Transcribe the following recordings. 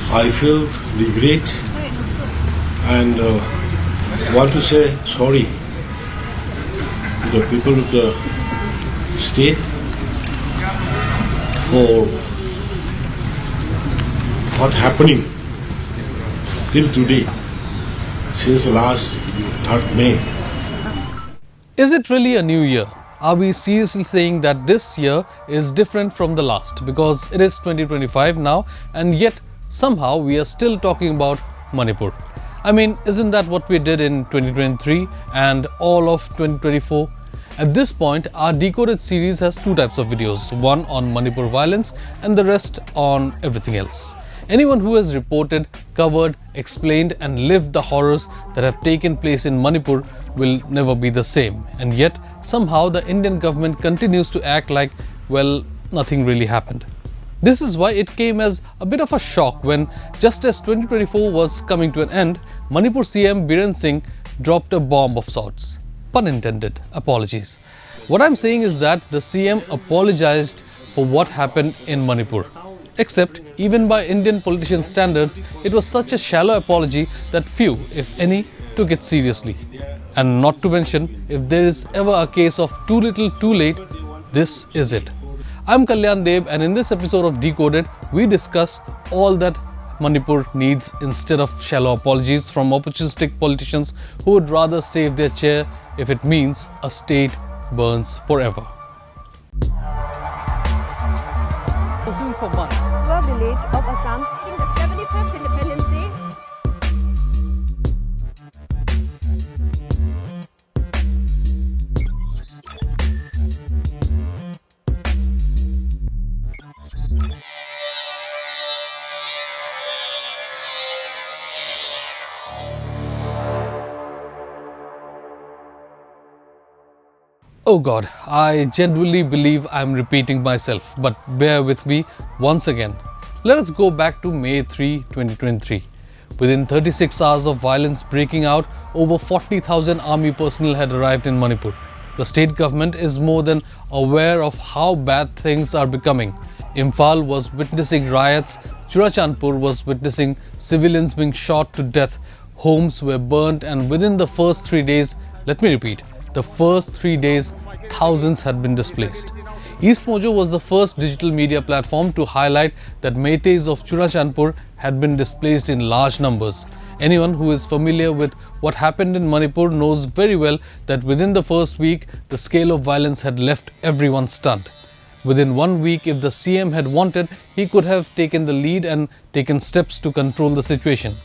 I feel regret and want to say sorry to the people of the state for what happening till today since last 3rd May. Is it really a new year? Are we seriously saying that this year is different from the last because it is 2025 now and yet somehow we are still talking about Manipur? I mean, isn't that what we did in 2023 and all of 2024? At this point, our Decoded series has 2 types of videos, one on Manipur violence and the rest on everything else. Anyone who has reported, covered, explained and lived the horrors that have taken place in Manipur will never be the same. And yet, somehow the Indian government continues to act like, well, nothing really happened. This is why it came as a bit of a shock when, just as 2024 was coming to an end, Manipur CM Biren Singh dropped a bomb of sorts. Pun intended, apologies. What I'm saying is that the CM apologized for what happened in Manipur. Except, even by Indian politician standards, it was such a shallow apology that few, if any, took it seriously. And not to mention, if there is ever a case of too little too late, this is it. I'm Kalyan Deb and in this episode of Decoded, we discuss all that Manipur needs instead of shallow apologies from opportunistic politicians who would rather save their chair if it means a state burns forever. For months. Village of Assam in the 75th Independence Day. Oh God, I genuinely believe I'm repeating myself, but bear with me once again. Let us go back to May 3, 2023. Within 36 hours of violence breaking out, over 40,000 army personnel had arrived in Manipur. The state government is more than aware of how bad things are becoming. Imphal was witnessing riots, Churachandpur was witnessing civilians being shot to death, homes were burnt, and within the first 3 days, let me repeat, the first 3 days, thousands had been displaced. EastMojo was the first digital media platform to highlight that Meiteis of Churachandpur had been displaced in large numbers. Anyone who is familiar with what happened in Manipur knows very well that within the first week, the scale of violence had left everyone stunned. Within 1 week, if the CM had wanted, he could have taken the lead and taken steps to control the situation.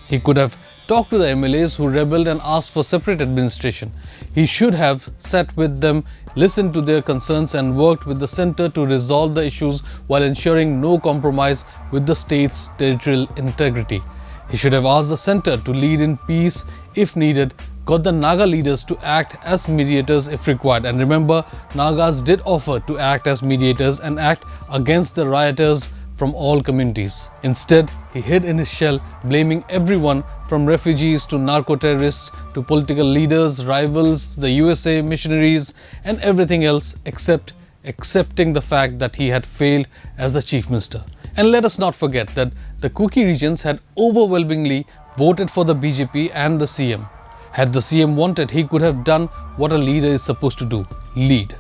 He could have talked to the MLAs who rebelled and asked for separate administration. He should have sat with them, listened to their concerns and worked with the centre to resolve the issues while ensuring no compromise with the state's territorial integrity. He should have asked the centre to lead in peace if needed, got the Naga leaders to act as mediators if required. And remember, Nagas did offer to act as mediators and act against the rioters from all communities. Instead, he hid in his shell, blaming everyone from refugees to narco-terrorists to political leaders, rivals, the USA, missionaries and everything else except accepting the fact that he had failed as the chief minister. And let us not forget that the Kuki regions had overwhelmingly voted for the BJP and the CM. Had the CM wanted, he could have done what a leader is supposed to do, lead.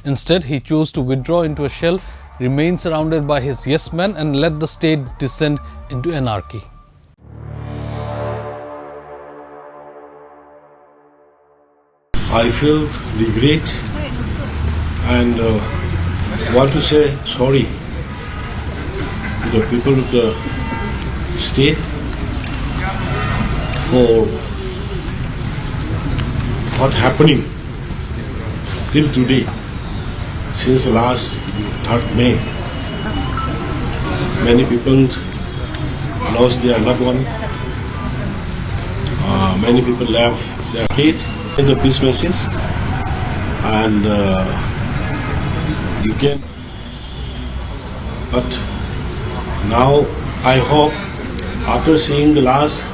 Instead, he chose to withdraw into a shell, remain surrounded by his yes men and let the state descend into anarchy. I feel regret and want to say sorry to the people of the state for what happening till today since last 3rd May. Many people lost their loved one. Many people left their hate in the peace message, and you can. But now I hope, after seeing the last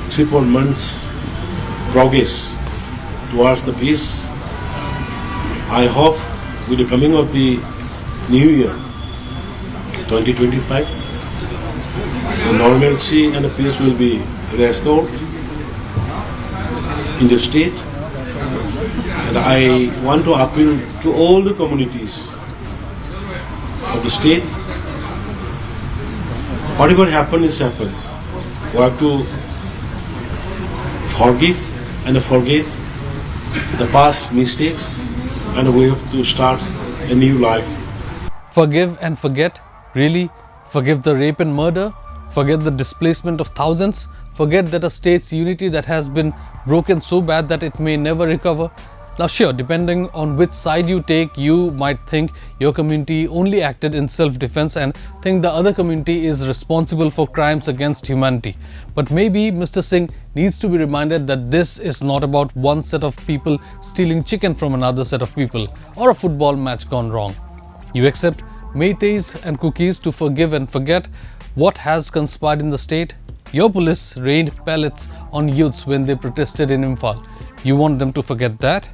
3-4 months progress towards the peace, I hope with the coming of the new year 2025, the normalcy and the peace will be restored in the state. And I want to appeal to all the communities of the state. Whatever happens, happens. We have to forgive and forget the past mistakes, and we have to start a new life. Forgive and forget? Really? Forgive the rape and murder? Forget the displacement of thousands? Forget that a state's unity that has been broken so bad that it may never recover? Now sure, depending on which side you take, you might think your community only acted in self-defense and think the other community is responsible for crimes against humanity. But maybe Mr. Singh needs to be reminded that this is not about one set of people stealing chicken from another set of people or a football match gone wrong. You accept Meiteis and Cookies to forgive and forget what has conspired in the state? Your police rained pellets on youths when they protested in Imphal. You want them to forget that?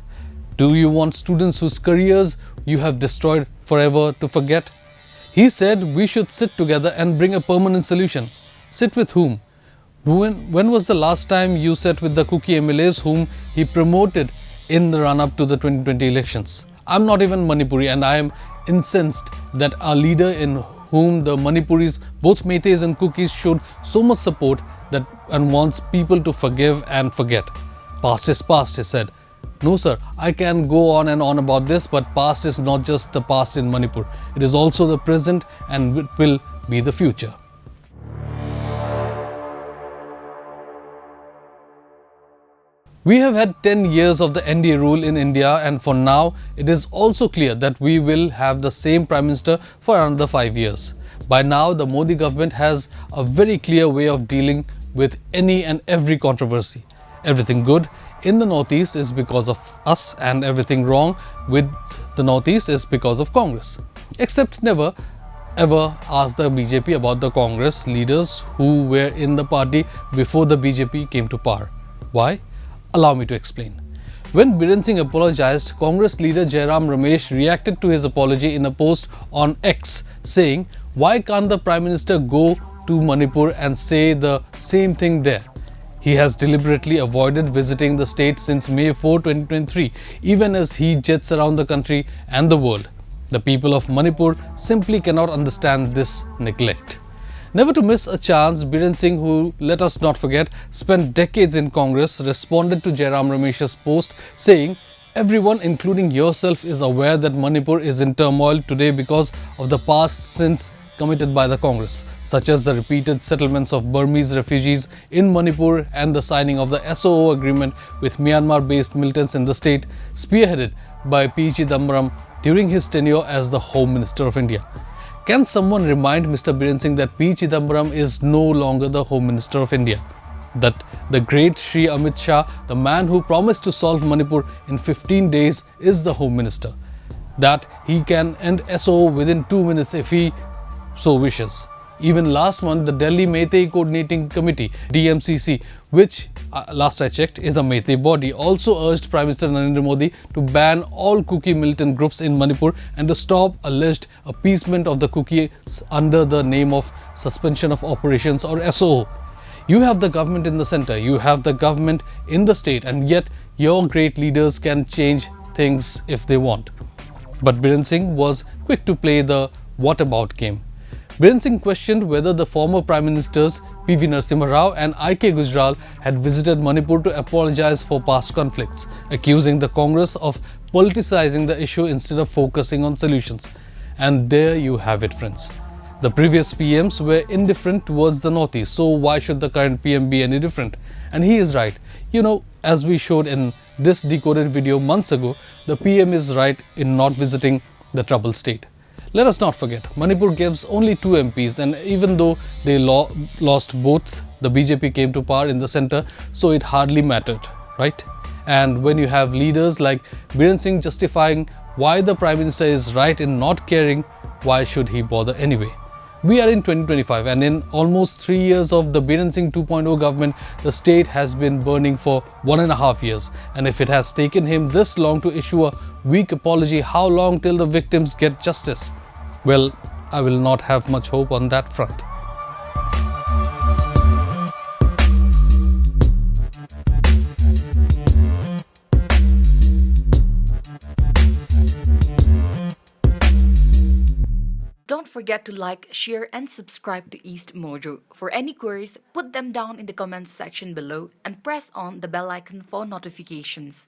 Do you want students whose careers you have destroyed forever to forget? He said we should sit together and bring a permanent solution. Sit with whom? When was the last time you sat with the Cookie MLAs whom he promoted in the run-up to the 2020 elections? I'm not even Manipuri, and I am incensed that our leader, in whom the Manipuris, both Meiteis and Cookies, showed so much support that and wants people to forgive and forget. Past is past, he said. No sir, I can go on and on about this, but past is not just the past in Manipur. It is also the present, and it will be the future. We have had 10 years of the NDA rule in India, and for now, it is also clear that we will have the same Prime Minister for another 5 years. By now, the Modi government has a very clear way of dealing with any and every controversy. Everything good in the Northeast is because of us, and everything wrong with the Northeast is because of Congress. Except never ever ask the BJP about the Congress leaders who were in the party before the BJP came to power. Why? Allow me to explain. When Biren Singh apologized, Congress leader Jairam Ramesh reacted to his apology in a post on X, saying, "Why can't the Prime Minister go to Manipur and say the same thing there? He has deliberately avoided visiting the state since May 4, 2023, even as he jets around the country and the world. The people of Manipur simply cannot understand this neglect." Never to miss a chance, Biren Singh, who, let us not forget, spent decades in Congress, responded to Jairam Ramesh's post, saying, "Everyone, including yourself, is aware that Manipur is in turmoil today because of the past sins committed by the Congress, such as the repeated settlements of Burmese refugees in Manipur and the signing of the SOO agreement with Myanmar-based militants in the state, spearheaded by P. Chidambaram during his tenure as the Home Minister of India." Can someone remind Mr. Biren Singh that P. Chidambaram is no longer the Home Minister of India? That the great Shri Amit Shah, the man who promised to solve Manipur in 15 days, is the Home Minister? That he can end SOO within 2 minutes if he so wishes. Even last month, the Delhi Meitei Coordinating Committee, DMCC, which last I checked is a Meitei body, also urged Prime Minister Narendra Modi to ban all Kuki militant groups in Manipur and to stop alleged appeasement of the Kukis under the name of suspension of operations or SOO. You have the government in the center, you have the government in the state, and yet your great leaders can change things if they want. But Biren Singh was quick to play the what about game. Biren Singh questioned whether the former Prime Ministers P.V. Narasimha Rao and I.K. Gujral had visited Manipur to apologize for past conflicts, accusing the Congress of politicizing the issue instead of focusing on solutions. And there you have it, friends. The previous PMs were indifferent towards the Northeast, so why should the current PM be any different? And he is right. You know, as we showed in this Decoded video months ago, the PM is right in not visiting the troubled state. Let us not forget, Manipur gives only 2 MPs, and even though they lost both, the BJP came to power in the center, so it hardly mattered, right? And when you have leaders like Biren Singh justifying why the Prime Minister is right in not caring, why should he bother anyway? We are in 2025, and in almost 3 years of the Biren Singh 2.0 government, the state has been burning for 1.5 years. And if it has taken him this long to issue a weak apology, how long till the victims get justice? Well, I will not have much hope on that front. Don't forget to like, share, and subscribe to EastMojo. For any queries, put them down in the comments section below and press on the bell icon for notifications.